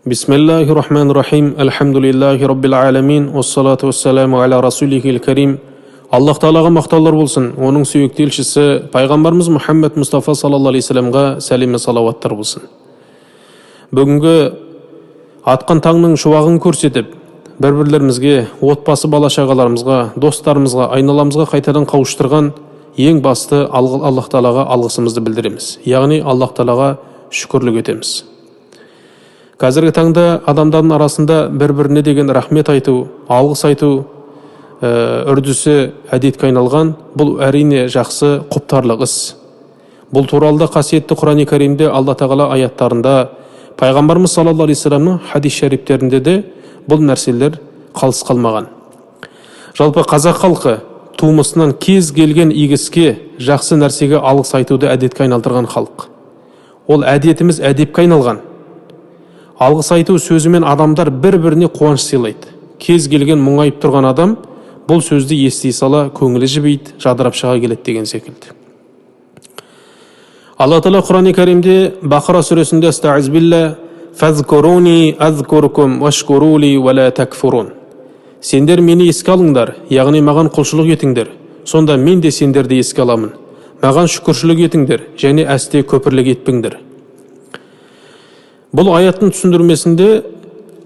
Бисмиллахир-рахманир-рахим. Алхамдулиллахи раббил аламин. Уассалату вассаламу аля расулихил карим. Аллах Таалаға мақтаулар болсын. Оның сүйікті елшісі пайғамбарымыз Мұхаммед Мұстафа саллаллаху алейхи вассаламға сәлем мен салауаттар болсын. Бүгінгі атқан таңның шуағын көрсетіп, бір-бірлерімізге, отбасы бала-шағаларымызға, достарымызға, айналамызға қайтадан қауыштырған ең басты Аллах Таалаға алғысымызды білдіреміз. Яғни Аллах Таалаға шүкірлік етеміз. Қазіргі таңда адамдардың арасында бір-біріне деген рахмет айту, алғыс айту үрдісі әдетке айналған. Бұл әрине жақсы, құптарлық іс. Бұл туралы қасиетті Құран-ы Кәрімде Алла Тағала аяттарында, пайғамбарымыз саллаллаху алейхи вассаламның хадис шәрифтерінде де бұл нәрселер қалыс қалмаған. Жалпы қазақ халқы тумысынан кез келген игі іске, жақсы нәрсеге алғыс айтуды әдетке айналдырған халық. Ол әдетіміз әдепке айналған. Алғыс айту сөзімен адамдар бір-біріне қуаныш сыйлайды. Кез келген мұңайып тұрған адам бұл сөзді ести сала көңілі жібейді, жадырап шыға келеді деген секілді. Алла Таала Құран-ы Кәрімде Бақара сүресінде Астағфирулла фазкуруни азкуркум вашкурули вала такфурун. Сендер мені еске алыңдар, яғни маған құлшылық етіңдер, сонда мен де сендерді еске аламын. Маған шүкіршілік етіңдер, және әсте көпірлік етпеңдер. Бұл аяттың түсіндірмесінде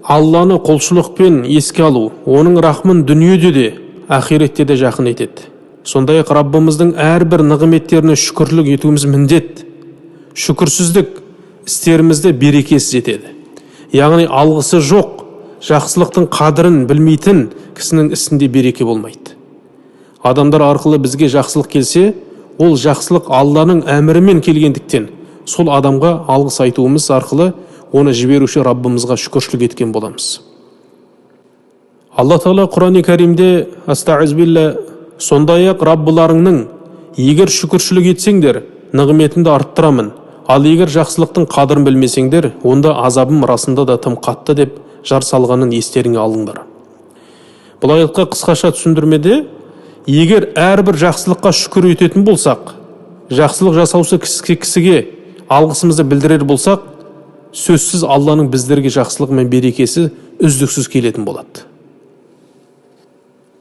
Алланы құлшылықпен еске алу, оның рахмын дүниеде де, ақиретте де жақын етеді. Сондай-ақ Раббымыздың әрбір нығметтеріне шүкірлік етуіміз міндет. Шүкірсіздік істерімізді берекесіз етеді. Яғни алғысы жоқ, жақсылықтың қадірін білмейтін кісінің ісінде береке болмайды. Адамдар арқылы бізге жақсылық келсе, ол жақсылық Алланың әмірімен келгендіктен, сол адамға алғыс айтуымыз арқылы оны жіберуші Раббымызға шүкіршілік еткен боламыз. Алла Тағала Құран-ы Кәрімде Астағфирулла, сондай-ақ Раббыларыңның егер шүкіршілік етсеңдер, нығметіңді арттырамын, ал егер жақсылықтың қадірін білмесеңдер, онда азабым расында да тым қатты деп жар салғанын естеріңе алыңдар. Бұл аятқа қысқаша түсіндірмеде, егер әрбір жақсылыққа шүкір ететін болсақ, жақсылық жасаушы кісіге алғысымызды білдірер болсақ, сөзсіз Алланың біздерге жақсылық мен берекесі үздіксіз келетін болады.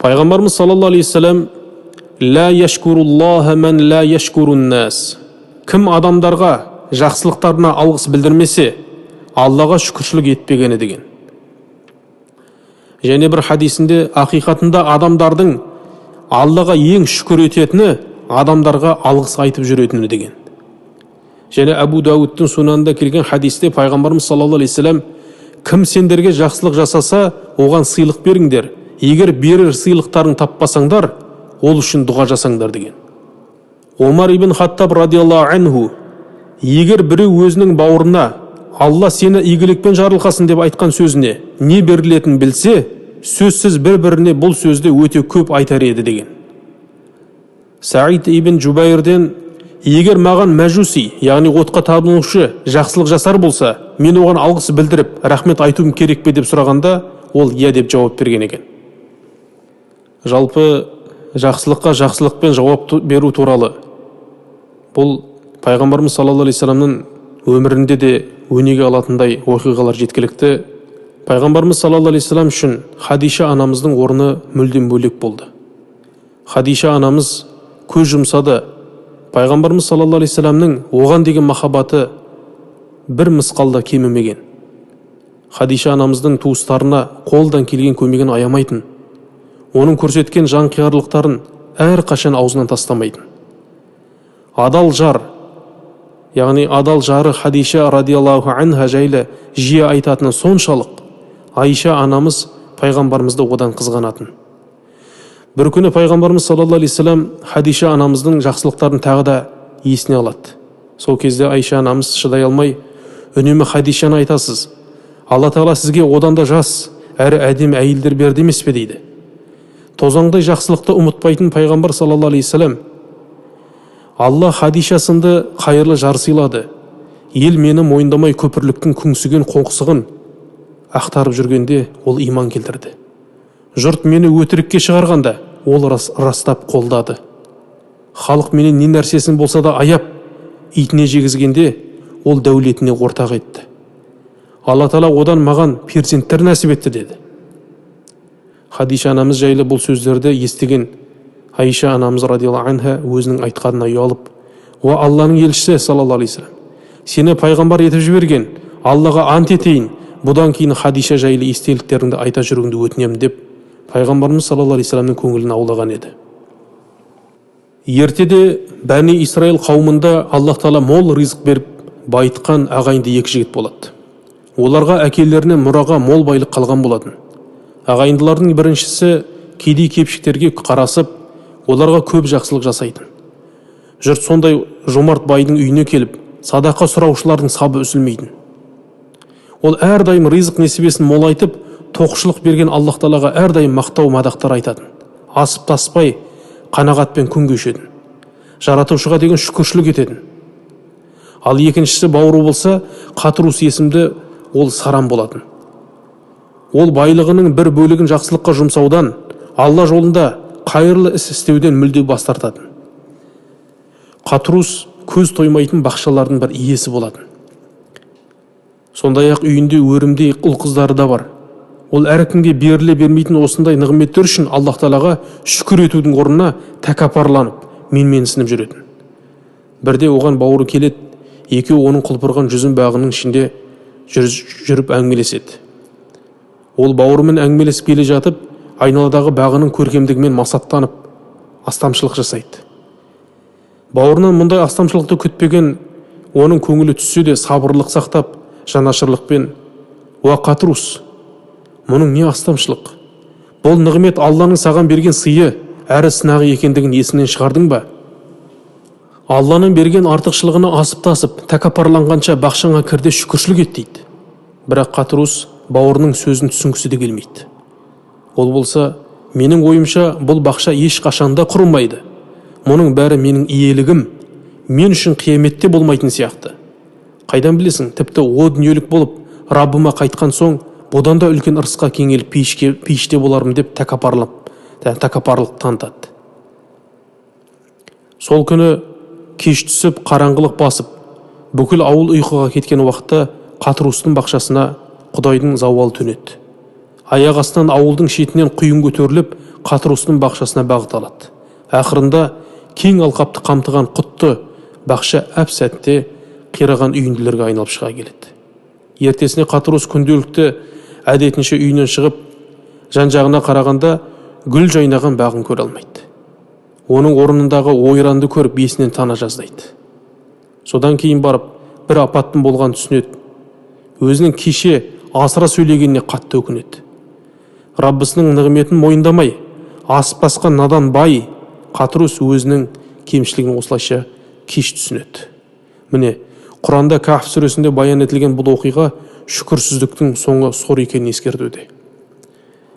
Пайғамбарымыз саллаллаху алейхи вассалам ла яшкуруллаха ман ла яшкурун нас. Кім адамдарға жақсылықтарына алғыс білдірмесе, Аллаға шүкіршілік етпегені деген. Және бір хадисінде ақиқатында адамдардың Аллаға ең шүкір ететіні адамдарға алғыс айтып жүретіні деген. Және Абу Дауудтың сунанында келген хадисте пайғамбарымыз саллаллаху алейхи вассалам кім сендерге жақсылық жасаса, оған сыйлық беріңдер. Егер берер сыйлықтарын таппасаңдар, ол үшін дұға жасаңдар деген. Омар ибн Хаттаб радиаллаху анху егер біреу өзінің бауырына Алла сені игілікпен жарылқасын деп айтқан сөзіне не берілетінін білсе, сөзсіз бір-біріне бұл сөзді өте көп айтар еді деген. Саид ибн Жубайрден егер маған мәжуси, яғни отқа табынушы жақсылық жасар болса, мен оған алғыс білдіріп, рахмет айтуым керек пе деп сұрағанда, ол иә деп жауап берген екен. Жалпы жақсылыққа жақсылықпен жауап беру туралы бұл пайғамбарымыз саллаллаху алейхи вассаламның өмірінде де өнеге алатындай оқиғалар жеткілікті. Пайғамбарымыз саллаллаху алейхи вассалам үшін Хадиша анамыздың орны мүлдем бөлек болды. Хадиша анамыз көз жұмсады. Пайғамбарымыз саллаллаху алейхи вассаламның оған деген махаббаты бір мысқалда кемімеген. Хадиша анамыздың туыстарына қолдан келген көмегін аямайтын. Оның көрсеткен жанқиярлықтарын әрқашан аузынан тастамайтын. Адал жар, яғни адал жары Хадиша радиаллаху анха жайлы жиі айтатыны соншалық, Айша анамыз пайғамбарымызды одан қызғанатын. Бір күні пайғамбарымыз саллаллаху алейхи вассалам Хадиша анамыздың жақсылықтарын тағы да есіне алады. Сол кезде Айша анамыз шыдай алмай, үнемі Хадишаны айтасыз. Алла Тағала сізге одан да жас, әрі әдемі әйелдер берді емес пе дейді. Тозаңдай жақсылықты ұмытпайтын пайғамбар саллаллаху алейхи вассалам Алла Хадиша сынды қайырлы жар сыйлады. Ел мені мойындамай көпірліктің күңсіген қоңқысығын ақтарып жүргенде ол иман келтірді. Жұрт мені өтірікке шығарғанда ол растап қолдады. Халық менен не нәрсесін болса да аяп, итіне жегізгенде ол дәулетіне ортақ етті. Алла Тағала одан маған перзенттер нәсіп етті деді. Хадиша анамыз жайлы бұл сөздерді естіген Айша анамыз радиаллаху анха өзінің айтқанына ұялып, "О Алланың елшісі саллаллаху алейхи вассалам, сені пайғамбар етіп жіберген, Аллаға ант етейін, бұдан кейін Хадиша жайлы естеліктеріңді айта жүруіңді өтінемін" деп пайғамбарымыз саллаллаху алейхи вассаламның көңілін аулаған еді. Ертеде Бәни Исраил қауымында Аллах Тағала мол ризық беріп байытқан ағайынды екі жігіт болады. Оларға әкелерінен мұраға мол байлық қалған болатын. Ағайындылардың біріншісі кедей кепшіктерге қарасып, оларға көп жақсылық жасайтын. Жұрт сондай жомарт байдың үйіне келіп, садақа сұраушылардың сабы үзілмейтін. Ол әрдайым ризық несібесін молайтып, тоқшылық берген Аллах Тағалаға әрдайым мақтау мадақтар айтатын. Асып таспай, қанағатпен күн кешетін. Жаратушыға деген шүкіршілік ететін. Ал екіншісі бауыры болса, Қатырус есімді, ол сарам болатын. Ол байлығының бір бөлігін жақсылыққа жұмсаудан, Алла жолында қайырлы іс істеуден мүлде бас тартатын. Қатырус көз тоймайтын бақшалардың бір иесі болатын. Сондай-ақ үйінде өрімдей ұл қыздары да бар. Ол әркімге беріле бермейтін осындай нығметтер үшін Аллах Тағалаға шүкір етудің орнына тәкаппарланып, менменсініп жүретін. Бірде оған бауыры келеді, екеуі оның құлпырған жүзім бағының ішінде жүріп әңгімелеседі. Ол бауырымен әңгімелесіп келе жатып, айналадағы бағының көркемдігімен масаттанып, астамшылық жасайды. Бауырынан мұндай астамшылықты күтпеген оның көңілі түссе де сабырлық сақтап, жанашырлықпен: "Уа Қатырус, мұның не астамшылық? Бұл нығмет Алланың саған берген сыйы, әрі сынағы екендігін есіңнен шығардың ба? Алланың берген артықшылығына асып-тасып, тәкаппарланғанша бақшаңа кірде шүкіршілік ет" дейді. Бірақ Қатырус бауырының сөзін түсінгісі де келмейді. Ол болса: "Менің ойымша бұл бақша еш қашанда құрылмайды. Мұның бәрі менің иелігім, мен үшін қияметте болмайтын сияқты. Қайдан білесің, тіпті о дүниелік болып, Раббыма қайтқан соң, бұдан да үлкен ырысқа кеңеліп пейіште болармын" деп тәкаппарлық танытады. Сол күні кеш түсіп, қараңғылық басып, бүкіл ауыл ұйқыға кеткен уақытта Қатырустың бақшасына Құдайдың зауалы төнеді. Аяқ астынан ауылдың шетінен құйын көтеріліп, Қатырустың бақшасына бағыт алады. Ақырында кең алқапты қамтыған құтты бақша әп-сәтте қираған үйінділерге айналып шыға келеді. Ертесіне Қатырус күнделікті әдетінше үйінен шығып, жан-жағына қарағанда гүл жайнаған бағын көре алмайды. Оның орнындағы ойранды көріп есінен тана жаздайды. Содан кейін барып бір апаттың болған түсінеді. Өзінің кеше асыра сөйлегеніне қатты өкінеді. Раббысының нығметін мойындамай, асып басқан надан бай Қатырус өзінің кемшілігін осылайша кеш түсінеді. Міне, Құранда Каһф сүресінде баян етілген бұл оқиға шүкірсіздіктің соңы сор екенін ескертуде.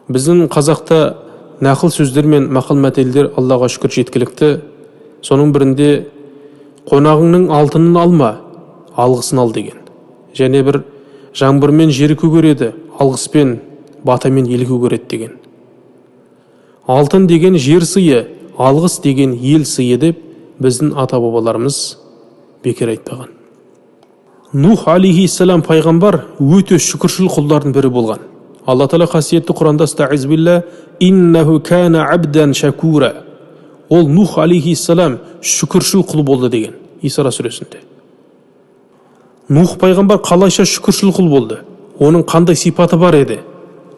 Біздің қазақта нақыл сөздер мен мақал-мәтелдер Аллаға шүкір жеткілікті. Соның бірінде "Қонағыңның алтынын алма, алғысын ал" деген. Және бір "Жаңбырмен жері көгереді, алғыспен батамен ел көгереді" деген. Алтын деген жер сыйы, алғыс деген ел сыйы деп біздің ата-бабаларымыз бекер айтпаған. Нух алейхиссалам пайғамбар өте шүкіршіл құлдардың бірі болған. Алла Тағала қасиетті Құранда "Стаиз билла, иннаху кана абдан шакура". Ол Нух алейхиссалам шүкіршіл құл болды деген Исра сүресінде. Нух пайғамбар қалайша шүкіршіл құл болды? Оның қандай сипаты бар еді?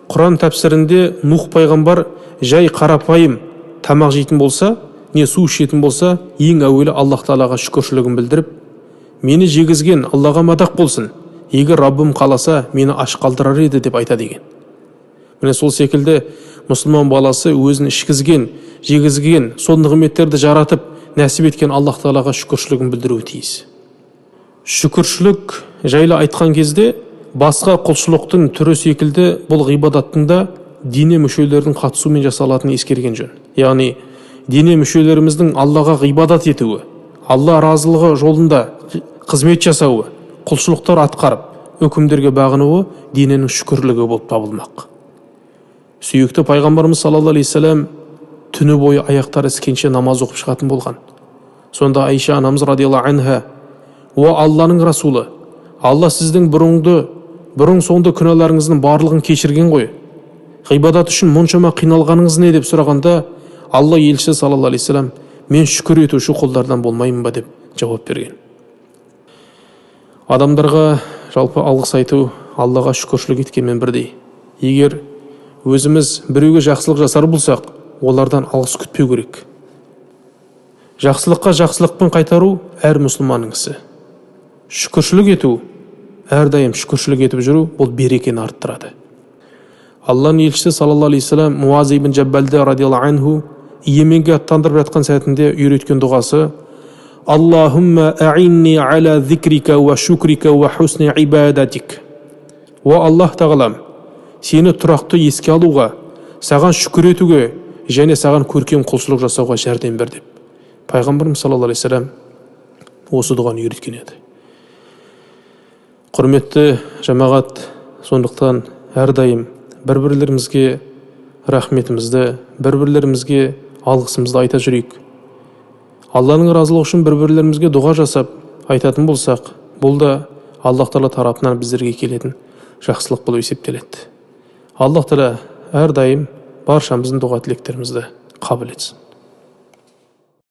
Құран тәпсірінде Нух пайғамбар жай қарапайым тамақ жейтін болса, не су ішетін болса, ең әуелі Аллах Тағалаға шүкіршілігін білдіріп: "Мені жегізген Аллаға мадақ болсын, егер Раббым қаласа, мені аш қалдырар еді" деп айта деген. Міне сол секілді мұсылман баласы өзін ішкізген, жегізген, сол нығметтерді жаратып, нәсіп еткен Аллах Тағалаға шүкіршілігін білдіруі тиіс. Шүкіршілік жайлы айтқан кезде басқа құлшылықтың түрі секілді бұл ғибадаттың да дене мүшелердің қатысуымен жасалатынын ескерген жөн. Яғни дене мүшелеріміздің Аллаға ғибадат етуі, Алла разылығы жолында қызмет жасауы, құлшылықтар атқарып, үкімдерге бағынуы дененің шүкірлігі болып табылмақ. Сүйікті пайғамбарымыз саллаллаху алейхи вассалам түні бойы аяқтары іскенше намаз оқып шығатын болған. Сонда Айша анамыз радиаллаху анха: "О Алланың расулы, Алла сіздің бұрынғы бұрын соңды күнәларыңыздың барлығын кешірген ғой. Ғибадат үшін мұншама қиналғаныңыз не деп сұрағанда, Алла елшісі саллаллаху алейхи вассалам, мен шүкір етуші қолдардан болмаймын ба деп жауап берген. Адамдарға жалпы алғыс айту Аллаға шүкіршілік еткенмен бірдей. Егер өзіміз біреуге жақсылық жасар болсақ, олардан алғыс күтпеу керек. Жақсылыққа жақсылықпен қайтару әр мұсылманның ісі. Шүкіршілік ету, әрдайым шүкіршілік етіп жүру, бұл берекені арттырады. Алланың елшісі саллаллаху алейхи вассалам Муаз ибн Джаббалды радиаллаху анху Йеменге аттандырып жатқан сәтінде үйреткен дұғасы: Аллахумма а'инни аля зикрика ва шукрика ва хусни ибадатик. О Аллах тағалам, сені тұрақты еске алуға, саған шүкір етуге және саған көркем құлшылық жасауға жәрдем бер деп. Пайғамбарымыз саллаллаху алейхи вассалам осы дұғаны үйреткен еді. Құрметті жамағат, сондықтан әрдайым бір-бірлерімізге рахметімізді, бір-бірлерімізге алғысымызды айта жүрейік. Алланың разылығы үшін бір-бірлерімізге дұға жасап айтатын болсақ, бұл да Аллах Тағала тарапынан біздерге келетін жақсылық болып есептеледі. Аллах Тағала әрдайым баршамыздың дұға тілектерімізді қабыл етсін.